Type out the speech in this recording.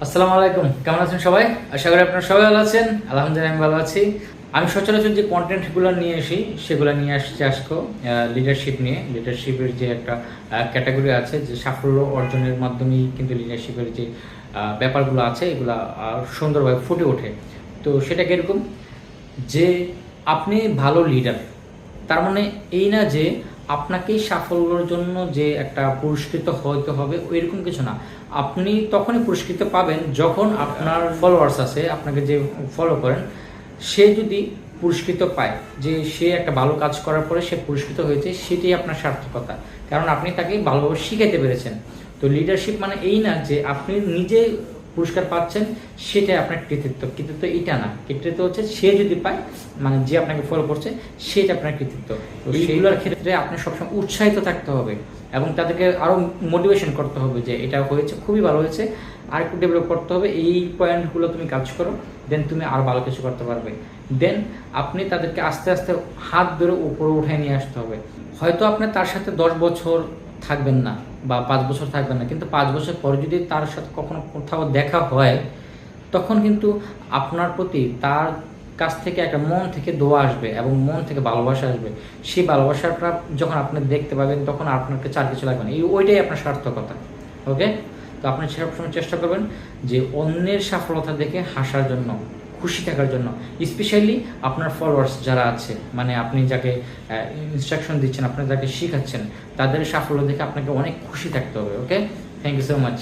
আসসালামু আলাইকুম, কেমন আছেন সবাই? আশা করি আপনারা সবাই ভালো আছেন। আলহামদুলিল্লাহ আমি ভালো আছি। আমি সচরাচর যে কন্টেন্টগুলো নিয়ে আসি সেগুলো নিয়ে আসছি আজকে লিডারশিপ নিয়ে। লিডারশিপের যে একটা ক্যাটাগরি আছে, যে সাফল্য অর্জনের মাধ্যমেই কিন্তু লিডারশিপের যে ব্যাপারগুলো আছে এগুলো সুন্দরভাবে ফুটে ওঠে। তো সেটা কীরকম, যে আপনি ভালো লিডার তার মানে এই না যে আপনাকেই সাফল্যের জন্য যে একটা পুরস্কৃত হইতে হবে ওইরকম কিছু না। আপনি তখনই পুরস্কৃত পাবেন যখন আপনার ফলোয়ার্স আছে, আপনাকে যে ফলো করেন, সে যদি পুরস্কৃত পায়, যে সে একটা ভালো কাজ করার পরে সে পুরস্কৃত হয়েছে, সেটাই আপনার সার্থকতা। কারণ আপনি তাকে ভালোভাবে শিখাতে পেরেছেন। তো লিডারশিপ মানে এই না যে আপনি নিজে পুরস্কার পাচ্ছেন সেটাই আপনার কৃতিত্ব। কৃতিত্ব এটা না, কৃতিত্ব হচ্ছে সে যদি পায়, মানে যে আপনাকে ফলো করছে সেটা আপনার কৃতিত্ব। তো সেইগুলোর ক্ষেত্রে আপনি সবসময় উৎসাহিত থাকতে হবে এবং তাদেরকে আরও মোটিভেশন করতে হবে যে এটা হয়েছে, খুবই ভালো হয়েছে, আর একটু ডেভেলপ করতে হবে, এই পয়েন্টগুলো তুমি কাজ করো, দেন তুমি আরও ভালো কিছু করতে পারবে। দেন আপনি তাদেরকে আস্তে আস্তে হাত ধরে উপরে উঠে নিয়ে আসতে হবে। হয়তো আপনি তার সাথে 10 বছর থাকবেন না বা 5 বছর থাকবেন না, কিন্তু 5 বছর পরে যদি তার সাথে কখনো কোথাও দেখা হয়, তখন কিন্তু আপনার প্রতি তার কাছ থেকে একটা মন থেকে দোয়া আসবে এবং মন থেকে ভালোবাসা আসবে। সেই ভালোবাসাটা যখন আপনি দেখতে পাবেন তখন আপনাকে চার কিছু লাগবে না, ওইটাই আপনার সার্থকতা। ওকে, তো আপনি সবসময় চেষ্টা করবেন যে অন্যের সফলতা দেখে হাসার জন্য, খুশি থাকার জন্য। স্পেশালি আপনার ফলোয়ার্স যারা আছে, মানে আপনি যাকে ইনস্ট্রাকশন দিচ্ছেন, আপনি যাকে শেখাচ্ছেন, তাদের সাফল্য দেখে আপনাকে অনেক খুশি থাকতে হবে। ওকে, থ্যাংক ইউ সো মাচ।